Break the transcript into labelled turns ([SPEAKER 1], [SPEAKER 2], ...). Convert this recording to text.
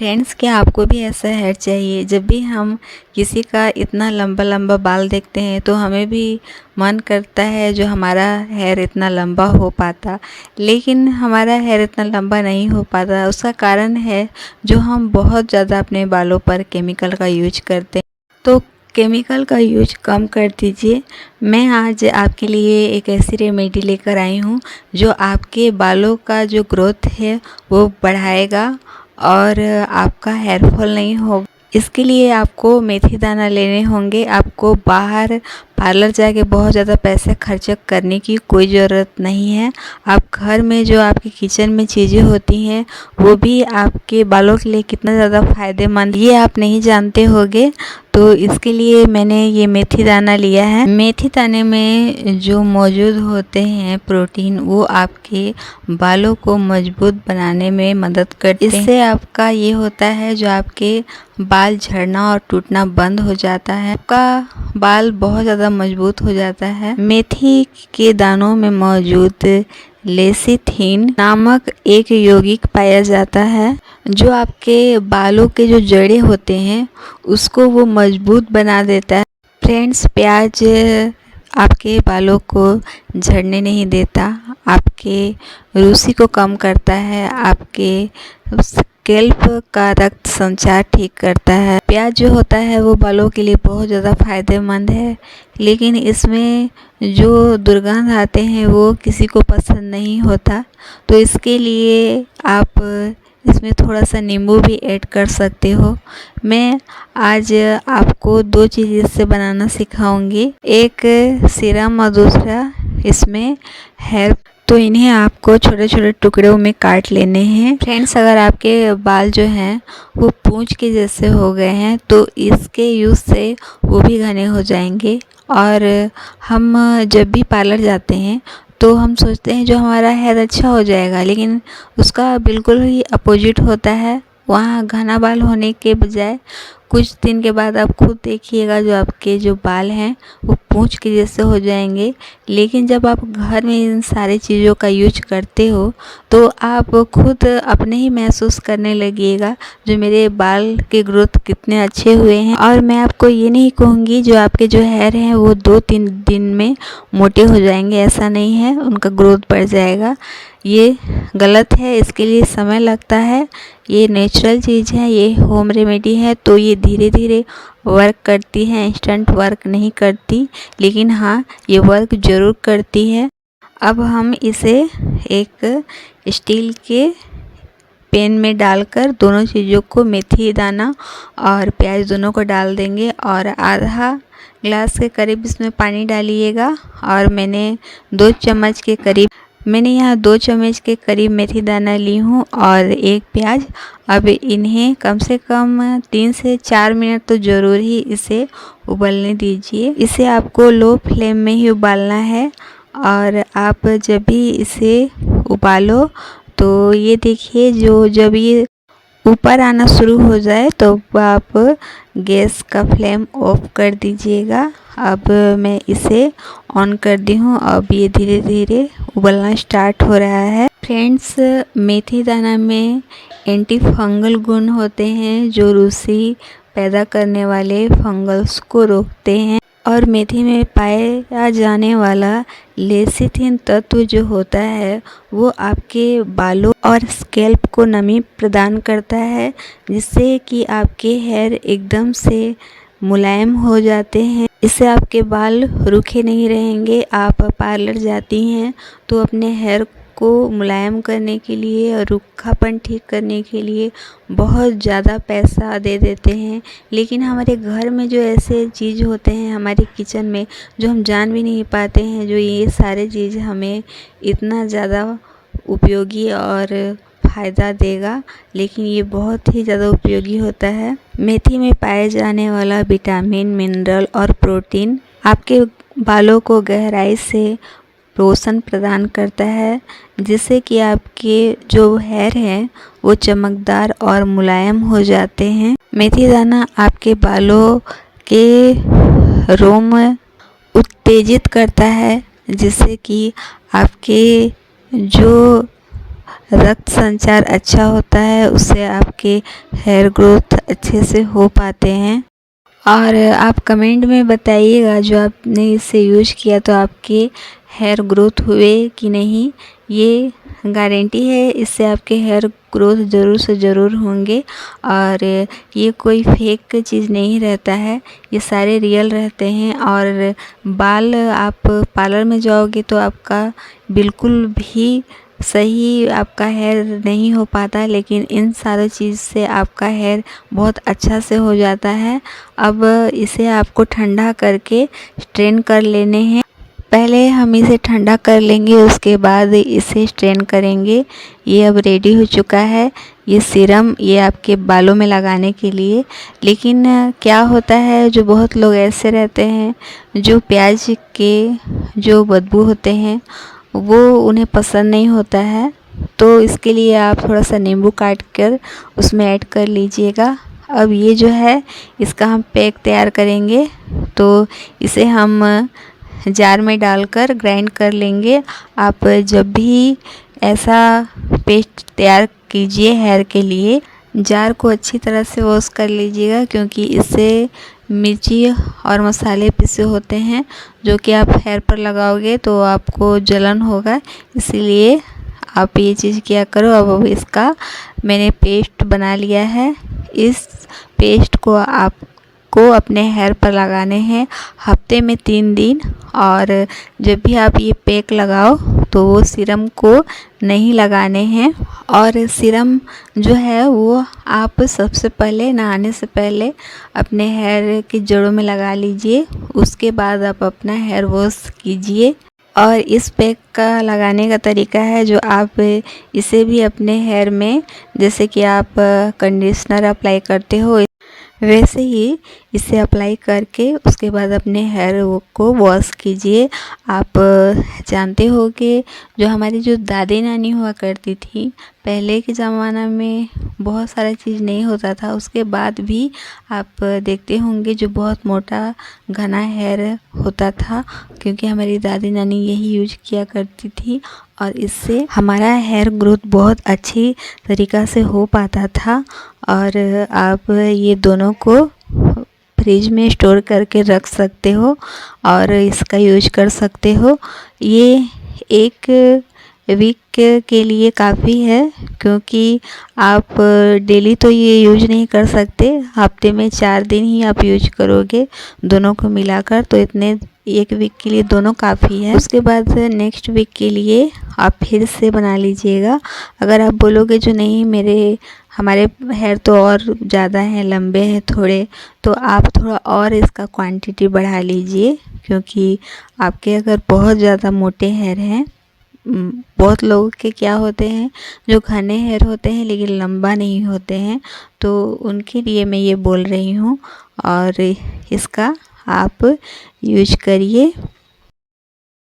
[SPEAKER 1] Friends, क्या आपको भी ऐसा हेयर चाहिए? जब भी हम किसी का इतना लंबा लंबा बाल देखते हैं तो हमें भी मन करता है जो हमारा हेयर इतना लंबा हो पाता, लेकिन हमारा हेयर इतना लंबा नहीं हो पाता। उसका कारण है जो हम बहुत ज़्यादा अपने बालों पर केमिकल का यूज करते हैं। तो केमिकल का यूज कम कर दीजिए। मैं आज आपके लिए एक ऐसी रेमेडी लेकर आई हूँ जो आपके बालों का जो ग्रोथ है वो बढ़ाएगा और आपका हेयर फॉल नहीं होगा। इसके लिए आपको मेथी दाना लेने होंगे। आपको बाहर पार्लर जाके बहुत ज़्यादा पैसे खर्च करने की कोई ज़रूरत नहीं है। आप घर में जो आपके किचन में चीज़ें होती हैं वो भी आपके बालों के लिए कितना ज़्यादा फ़ायदेमंद ये आप नहीं जानते होंगे। तो इसके लिए मैंने ये मेथी दाना लिया है। मेथी दाने में जो मौजूद होते हैं प्रोटीन वो आपके बालों को मजबूत बनाने में मदद करते हैं। इससे आपका ये होता है जो आपके बाल झड़ना और टूटना बंद हो जाता है। आपका बाल बहुत ज़्यादा मजबूत हो जाता है। मेथी के दानों में मौजूद लेसिथिन नामक एक यौगिक पाया जाता है जो आपके बालों के जो जड़ें होते हैं उसको वो मजबूत बना देता है। फ्रेंड्स, प्याज आपके बालों को झड़ने नहीं देता, आपके रूसी को कम करता है, आपके स्कैल्प का रक्त संचार ठीक करता है। प्याज जो होता है वो बालों के लिए बहुत ज़्यादा फ़ायदेमंद है, लेकिन इसमें जो दुर्गंध आते हैं वो किसी को पसंद नहीं होता। तो इसके लिए आप इसमें थोड़ा सा नींबू भी ऐड कर सकते हो। मैं आज आपको दो चीज़ इससे बनाना सिखाऊंगी, एक सीरम और दूसरा इसमें हेयर। तो इन्हें आपको छोटे छोटे टुकड़ों में काट लेने हैं। फ्रेंड्स, अगर आपके बाल जो हैं वो पूंछ के जैसे हो गए हैं तो इसके यूज़ से वो भी घने हो जाएंगे। और हम जब भी पार्लर जाते हैं तो हम सोचते हैं जो हमारा हेयर अच्छा हो जाएगा, लेकिन उसका बिल्कुल ही अपोजिट होता है। वहाँ घना बाल होने के बजाय कुछ दिन के बाद आप खुद देखिएगा जो आपके जो बाल हैं वो पूंछ के जैसे हो जाएंगे। लेकिन जब आप घर में इन सारी चीज़ों का यूज करते हो तो आप खुद अपने ही महसूस करने लगिएगा जो मेरे बाल के ग्रोथ कितने अच्छे हुए हैं। और मैं आपको ये नहीं कहूँगी जो आपके जो हेयर हैं वो 2-3 दिन में मोटे हो जाएंगे, ऐसा नहीं है, उनका ग्रोथ बढ़ जाएगा। ये गलत है, इसके लिए समय लगता है। ये नेचुरल चीज़ है, ये होम रेमेडी है, तो ये धीरे धीरे वर्क करती है, इंस्टेंट वर्क नहीं करती, लेकिन हाँ ये वर्क ज़रूर करती है। अब हम इसे एक स्टील के पैन में डालकर दोनों चीज़ों को, मेथी दाना और प्याज दोनों को डाल देंगे और आधा ग्लास के करीब इसमें पानी डालिएगा। और मैंने 2 चम्मच के करीब यहाँ 2 चम्मच के करीब मेथी दाना ली हूँ और एक प्याज। अब इन्हें कम से कम 3 से 4 मिनट तो ज़रूर ही इसे उबलने दीजिए। इसे आपको लो फ्लेम में ही उबालना है। और आप जब भी इसे उबालो तो ये देखिए जब ये ऊपर आना शुरू हो जाए तो आप गैस का फ्लेम ऑफ कर दीजिएगा। अब मैं इसे ऑन कर दी हूँ। अब ये धीरे धीरे उबलना स्टार्ट हो रहा है। फ्रेंड्स, मेथी दाना में एंटी फंगल गुण होते हैं जो रूसी पैदा करने वाले फंगल्स को रोकते हैं। और मेथी में पाया जाने वाला लेसिथिन तत्व जो होता है वो आपके बालों और स्कैल्प को नमी प्रदान करता है, जिससे कि आपके हेयर एकदम से मुलायम हो जाते हैं। इससे आपके बाल रूखे नहीं रहेंगे। आप पार्लर जाती हैं तो अपने हेयर को मुलायम करने के लिए और रूखापन ठीक करने के लिए बहुत ज़्यादा पैसा दे देते हैं, लेकिन हमारे घर में जो ऐसे चीज़ होते हैं हमारे किचन में जो हम जान भी नहीं पाते हैं, जो ये सारे चीज़ हमें इतना ज़्यादा उपयोगी और फ़ायदा देगा, लेकिन ये बहुत ही ज़्यादा उपयोगी होता है। मेथी में पाए जाने वाला विटामिन, मिनरल और प्रोटीन आपके बालों को गहराई से रोशन प्रदान करता है, जिससे कि आपके जो हेयर हैं वो चमकदार और मुलायम हो जाते हैं। मेथी दाना आपके बालों के रोम उत्तेजित करता है, जिससे कि आपके जो रक्त संचार अच्छा होता है, उससे आपके हेयर ग्रोथ अच्छे से हो पाते हैं। और आप कमेंट में बताइएगा जो आपने इसे यूज किया तो आपके हेयर ग्रोथ हुए कि नहीं। ये गारंटी है, इससे आपके हेयर ग्रोथ ज़रूर से ज़रूर होंगे। और ये कोई फेक चीज़ नहीं रहता है, ये सारे रियल रहते हैं। और बाल आप पार्लर में जाओगे तो आपका बिल्कुल भी सही आपका हेयर नहीं हो पाता, लेकिन इन सारी चीज़ से आपका हेयर बहुत अच्छा से हो जाता है। अब इसे आपको ठंडा करके स्ट्रेन कर लेने हैं। पहले हम इसे ठंडा कर लेंगे, उसके बाद इसे स्ट्रेन करेंगे। ये अब रेडी हो चुका है, ये सीरम, ये आपके बालों में लगाने के लिए। लेकिन क्या होता है, जो बहुत लोग ऐसे रहते हैं जो प्याज के जो बदबू होते हैं वो उन्हें पसंद नहीं होता है, तो इसके लिए आप थोड़ा सा नींबू काट कर उसमें ऐड कर लीजिएगा। अब ये जो है इसका हम पैक तैयार करेंगे, तो इसे हम जार में डालकर ग्राइंड कर लेंगे। आप जब भी ऐसा पेस्ट तैयार कीजिए हेयर के लिए, जार को अच्छी तरह से वॉश कर लीजिएगा, क्योंकि इससे मिर्ची और मसाले पिसे होते हैं जो कि आप हेयर पर लगाओगे तो आपको जलन होगा। इसीलिए आप ये चीज़ किया करो। अब इसका मैंने पेस्ट बना लिया है। इस पेस्ट को आपको अपने हेयर पर लगाने हैं हफ्ते में 3 दिन। और जब भी आप ये पैक लगाओ तो वो सीरम को नहीं लगाने हैं। और सीरम जो है वो आप सबसे पहले नहाने से पहले अपने हेयर की जड़ों में लगा लीजिए, उसके बाद आप अपना हेयर वॉश कीजिए। और इस पैक का लगाने का तरीका है जो आप इसे भी अपने हेयर में, जैसे कि आप कंडीशनर अप्लाई करते हो वैसे ही इसे अप्लाई करके उसके बाद अपने हेयर को वॉश कीजिए। आप जानते हो कि जो हमारी जो दादी नानी हुआ करती थी पहले के ज़माना में, बहुत सारा चीज़ नहीं होता था, उसके बाद भी आप देखते होंगे जो बहुत मोटा घना हेयर होता था, क्योंकि हमारी दादी नानी यही यूज किया करती थी। और इससे हमारा हेयर ग्रोथ बहुत अच्छी तरीक़ा से हो पाता था। और आप ये दोनों को फ्रिज में स्टोर करके रख सकते हो और इसका यूज कर सकते हो। ये 1 वीक के लिए काफ़ी है, क्योंकि आप डेली तो ये यूज नहीं कर सकते, हफ्ते में 4 दिन ही आप यूज करोगे दोनों को मिलाकर, तो इतने 1 वीक के लिए दोनों काफ़ी है। उसके बाद नेक्स्ट वीक के लिए आप फिर से बना लीजिएगा। अगर आप बोलोगे जो नहीं हमारे हेयर तो और ज़्यादा हैं, लंबे हैं थोड़े, तो आप थोड़ा और इसका क्वांटिटी बढ़ा लीजिए, क्योंकि आपके अगर बहुत ज़्यादा मोटे हेयर हैं, बहुत लोगों के क्या होते हैं जो घने हेयर होते हैं लेकिन लंबा नहीं होते हैं, तो उनके लिए मैं ये बोल रही हूँ। और इसका आप यूज करिए।